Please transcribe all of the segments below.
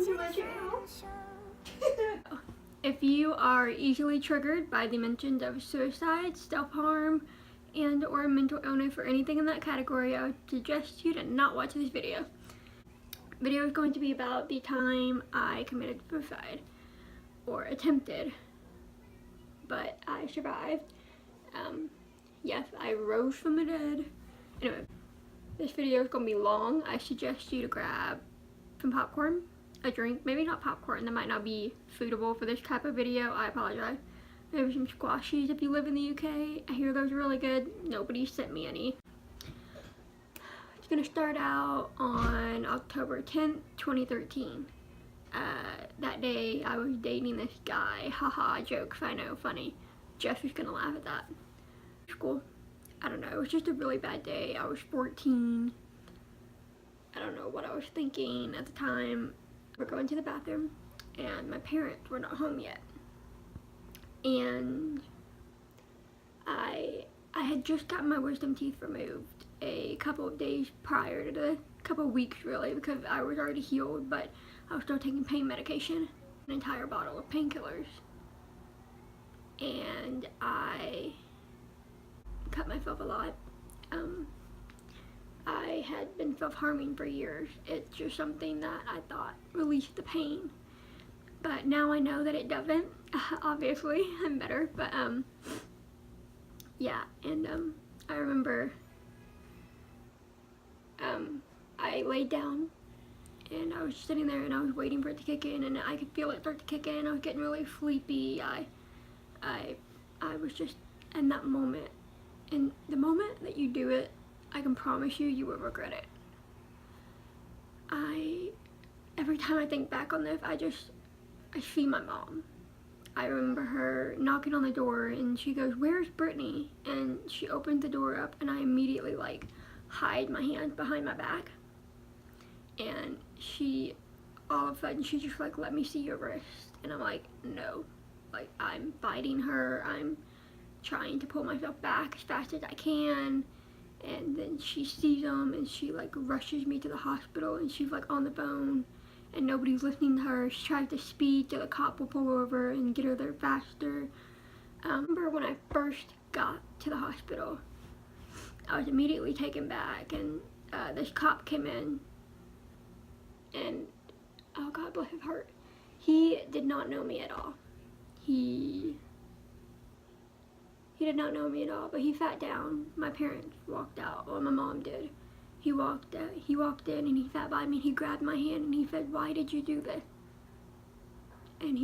welcome to my channel. If you are easily triggered by the mentions of suicide, self-harm, and or mental illness or anything in that category, I would suggest you to not watch this video. The video is going to be about the time I committed suicide, or attempted, but I survived. Yes, I rose from the dead. Anyway, this video is going to be long. I suggest you to grab some popcorn, a drink, maybe not popcorn, that might not be suitable for this type of video, I apologize. Maybe some squashies if you live in the UK. I hear those are really good. Nobody sent me any. It's gonna start out on October 10th, 2013. That day I was dating this guy. Haha, jokes, I know, funny. Jeff is gonna laugh at that. School. I don't know, it was just a really bad day. I was 14. I don't know what I was thinking at the time. We're going to the bathroom and my parents were not home yet. And I had just gotten my wisdom teeth removed a couple of days prior to the couple of weeks really, because I was already healed, but I was still taking pain medication, an entire bottle of painkillers. And I cut myself a lot. I had been self-harming for years. It's just something that I thought released the pain. But now I know that it doesn't. Obviously, I'm better. But, yeah. And, I remember, I laid down and I was sitting there and I was waiting for it to kick in, and I could feel it start to kick in. I was getting really sleepy. I was just in that moment. And the moment that you do it, I can promise you, you will regret it. Every time I think back on this, I see my mom. I remember her knocking on the door and she goes, "Where's Brittany?" And she opened the door up and I immediately hide my hands behind my back. And she, all of a sudden, she just let me see your wrist. And I'm like, no. I'm fighting her. I'm trying to pull myself back as fast as I can. And then she sees them and she rushes me to the hospital, and she's on the phone and nobody's listening to her. She tries to speak so the cop will pull over and get her there faster. I remember when I first got to the hospital, I was immediately taken back, and this cop came in, and oh God bless his heart, he did not know me at all. He did not know me at all, but he sat down. My parents walked out, well, my mom did. He walked in and he sat by me and he grabbed my hand and he said, "Why did you do this?" And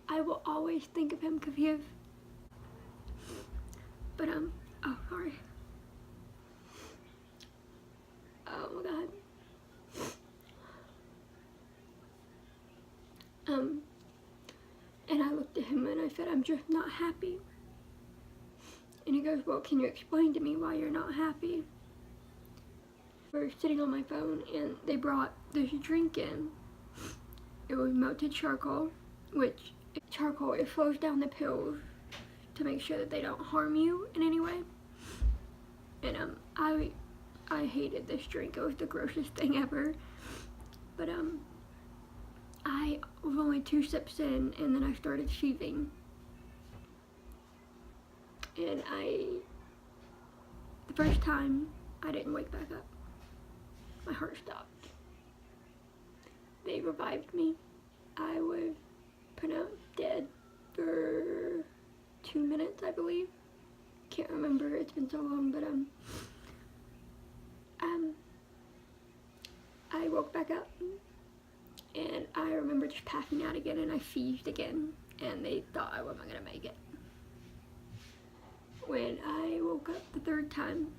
I will always think of him because he is, but oh, sorry. Oh my God. And I looked at him and I said, "I'm just not happy." And he goes, "Well, can you explain to me why you're not happy?" We're sitting on my phone and they brought this drink in. It was melted charcoal, which charcoal, it slows down the pills to make sure that they don't harm you in any way. And I hated this drink. It was the grossest thing ever. But I was only 2 sips in and then I started seething. And the first time, I didn't wake back up. My heart stopped. They revived me. I was pronounced dead for 2 minutes, I believe. Can't remember, it's been so long, but I woke back up and I remember just passing out again, and I seized again, and they thought I wasn't gonna make it. When I woke up the 3rd time,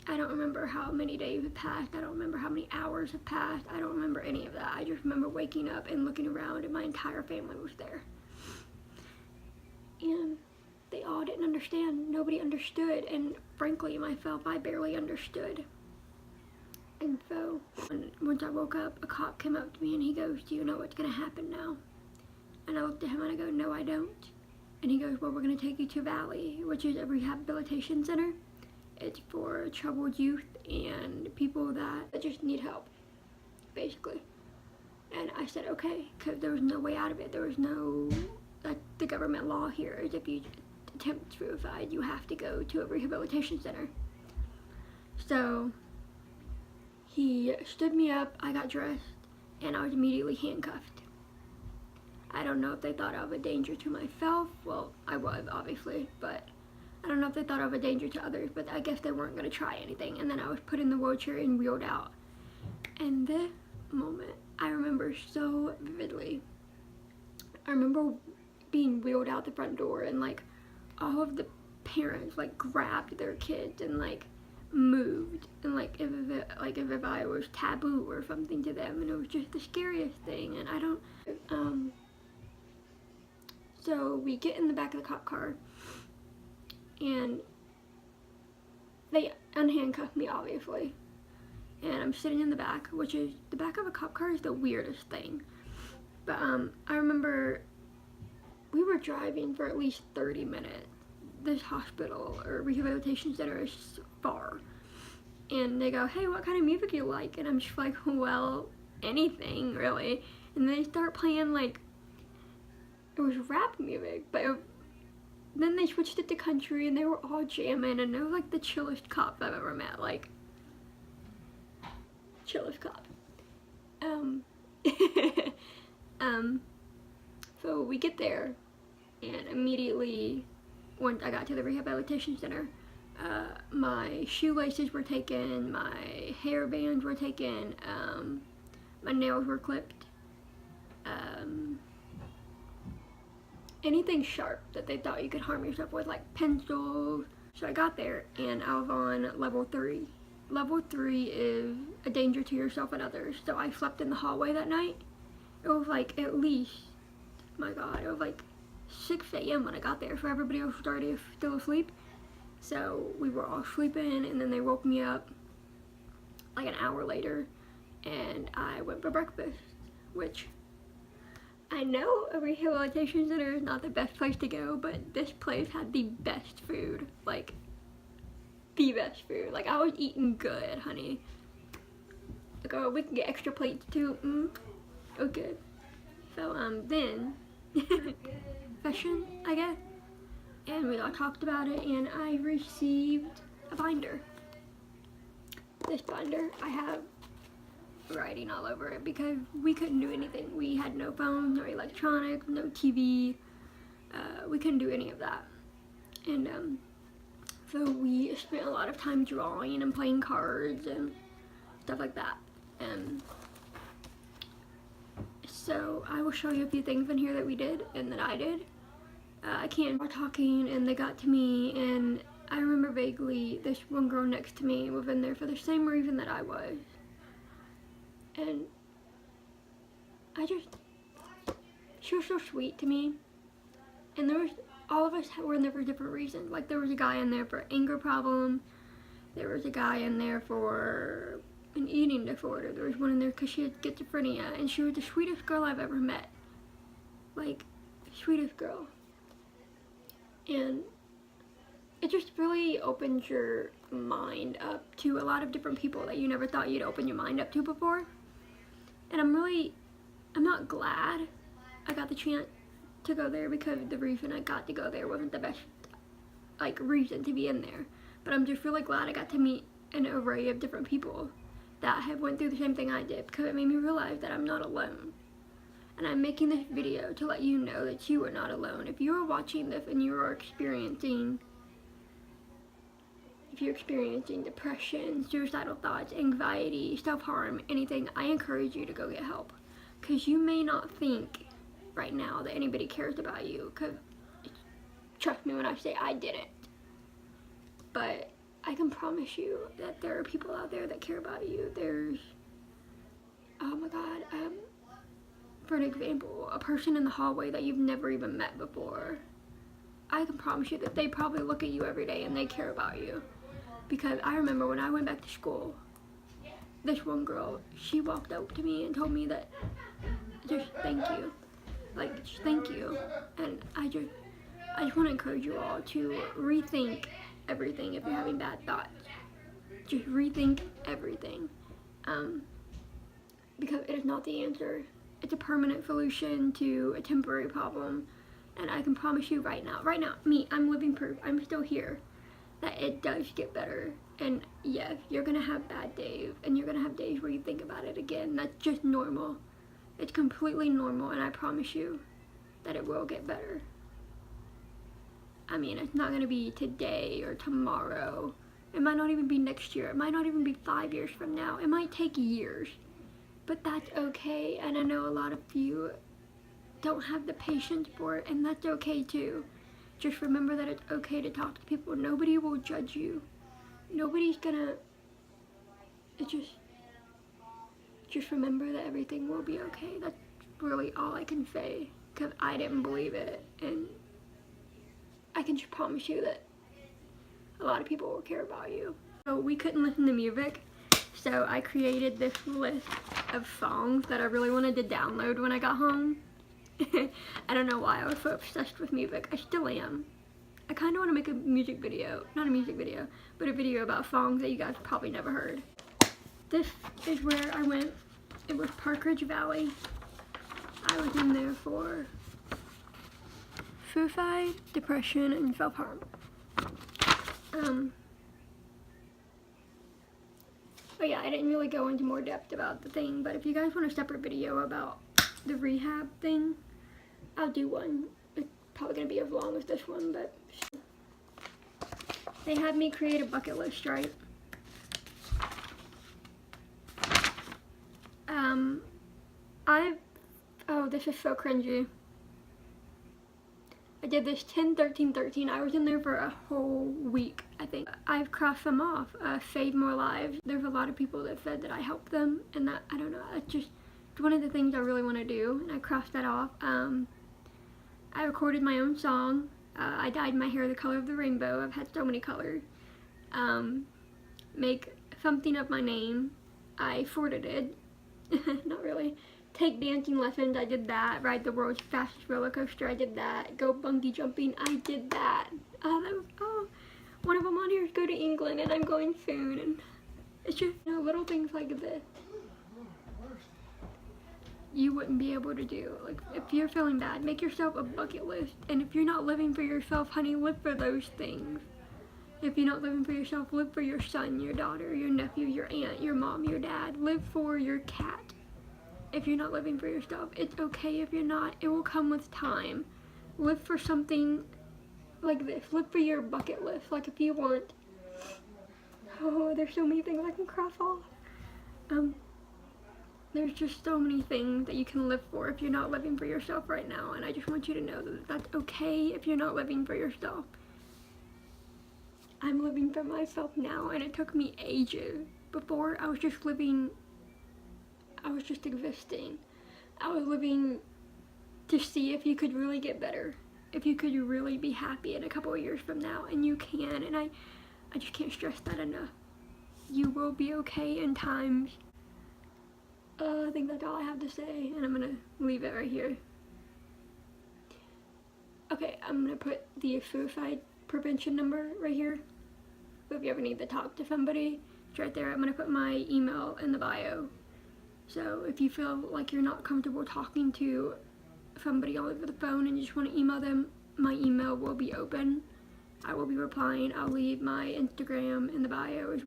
I don't remember how many days have passed. I don't remember how many hours have passed. I don't remember any of that. I just remember waking up and looking around and my entire family was there. And they all didn't understand. Nobody understood. And frankly, myself, I barely understood. And so, once I woke up, a cop came up to me and he goes, "Do you know what's gonna happen now?" And I looked at him and I go, "No, I don't." And he goes, "Well, we're gonna take you to Valley, which is a rehabilitation center. It's for troubled youth and people that just need help, basically." And I said, okay, because there was no way out of it. There was no, like, the government law here is if you attempt suicide, you have to go to a rehabilitation center. So he stood me up, I got dressed, and I was immediately handcuffed. I don't know if they thought of a danger to myself. Well, I was, obviously, but I don't know if they thought of a danger to others, but I guess they weren't going to try anything. And then I was put in the wheelchair and wheeled out. And this moment, I remember so vividly. I remember being wheeled out the front door, and like all of the parents like grabbed their kids and like moved, and like if I was taboo or something to them, and it was just the scariest thing. And I don't so we get in the back of the cop car, and they unhandcuff me, obviously, and I'm sitting in the back, which is, the back of a cop car is the weirdest thing. But I remember we were driving for at least 30 minutes. This hospital or rehabilitation center is far, and they go, hey, what kind of music you like? And I'm just like, well, anything really. And they start playing, like, it was rap music, but then they switched it to country, and they were all jamming, and they were like the chillest cops I've ever met, like, chillest cop. So we get there, and immediately, once I got to the rehabilitation center, my shoelaces were taken, my hair bands were taken, my nails were clipped, anything sharp that they thought you could harm yourself with, like pencils. So I got there, and I was on level 3. Level 3 is a danger to yourself and others. So I slept in the hallway that night. It was like at least, my God, it was like 6 a.m. when I got there, so everybody was already still asleep. So we were all sleeping, and then they woke me up like an hour later, and I went for breakfast, which I know a rehabilitation center is not the best place to go, but this place had the best food, like the best food. Like, I was eating good, honey. Like, oh, we can get extra plates too. Oh, good. So then session, I guess, and we all talked about it, and I received a binder. This binder, I have writing all over it because we couldn't do anything. We had no phones, no electronics, no TV. We couldn't do any of that. And so we spent a lot of time drawing and playing cards and stuff like that. And so I will show you a few things in here that we did and that I did. I can't. We're talking, and they got to me, and I remember vaguely this one girl next to me was in there for the same reason that I was. And she was so sweet to me. And all of us were in there for different reasons. Like, there was a guy in there for anger problem. There was a guy in there for an eating disorder. There was one in there because she had schizophrenia. And she was the sweetest girl I've ever met. Like, sweetest girl. And it just really opens your mind up to a lot of different people that you never thought you'd open your mind up to before. And I'm not glad I got the chance to go there, because the reason I got to go there wasn't the best, like, reason to be in there. But I'm just really glad I got to meet an array of different people that have went through the same thing I did, because it made me realize that I'm not alone. And I'm making this video to let you know that you are not alone. If you are watching this and you are experiencing depression, suicidal thoughts, anxiety, self-harm, anything, I encourage you to go get help. Because you may not think right now that anybody cares about you, because trust me when I say I didn't. But I can promise you that there are people out there that care about you. There's, oh my God, for an example, a person in the hallway that you've never even met before. I can promise you that they probably look at you every day and they care about you. Because I remember when I went back to school, this one girl, she walked up to me and told me that, just thank you. Like, just thank you. And I just want to encourage you all to rethink everything if you're having bad thoughts. Just rethink everything. Because it is not the answer it's a permanent solution to a temporary problem. And I can promise you right now, I'm living proof, I'm still here, that it does get better. And yes, you're gonna have bad days, and you're gonna have days where you think about it again. That's just normal. It's completely normal, and I promise you that it will get better. I mean, it's not gonna be today or tomorrow. It might not even be next year. It might not even be 5 years from now. It might take years, but that's okay. And I know a lot of you don't have the patience for it, and that's okay too. Just remember that it's okay to talk to people. Nobody will judge you. Nobody's gonna, just remember that everything will be okay. That's really all I can say, because I didn't believe it, and I can just promise you that a lot of people will care about you. So we couldn't listen to music, so I created this list of songs that I really wanted to download when I got home. I don't know why I was so obsessed with music. I still am. I kind of want to make a music video, not a music video, but a video about songs that you guys probably never heard. This is where I went. It was Park Ridge Valley. I was in there for suicide, depression, and self-harm. But yeah, I didn't really go into more depth about the thing, but if you guys want a separate video about the rehab thing, I'll do one. It's probably gonna be as long as this one, but they had me create a bucket list, right? Oh, this is so cringy. I did this 10-13-13. I was in there for a whole week, I think. I've crossed them off. Save more lives. There's a lot of people that said that I helped them, and that, I don't know, it's just one of the things I really want to do, and I crossed that off. I recorded my own song. I dyed my hair the color of the rainbow. I've had so many colors. Make something of my name. I forwarded it. Not really. Take dancing lessons, I did that. Ride the world's fastest roller coaster, I did that. Go bungee jumping, I did that. One of them on here is go to England, and I'm going soon. And it's just, you know, little things like this you wouldn't be able to do. Like, if you're feeling bad, make yourself a bucket list. And if you're not living for yourself, honey, live for those things. If you're not living for yourself, live for your son, your daughter, your nephew, your aunt, your mom, your dad. Live for your cat. If you're not living for yourself, it's okay if you're not. It will come with time. Live for something like this. Live for your bucket list. Like, if you want, there's so many things I can cross off. There's just so many things that you can live for if you're not living for yourself right now. And I just want you to know that that's okay if you're not living for yourself. I'm living for myself now, and it took me ages. Before, I was just living, I was just existing. I was living to see if you could really get better. If you could really be happy in a couple of years from now. And you can, and I just can't stress that enough. You will be okay in times. I think that's all I have to say, and I'm gonna leave it right here. Okay, I'm gonna put the suicide prevention number right here. So if you ever need to talk to somebody, it's right there. I'm gonna put my email in the bio. So if you feel like you're not comfortable talking to somebody over the phone and you just want to email them, my email will be open. I will be replying. I'll leave my Instagram in the bio.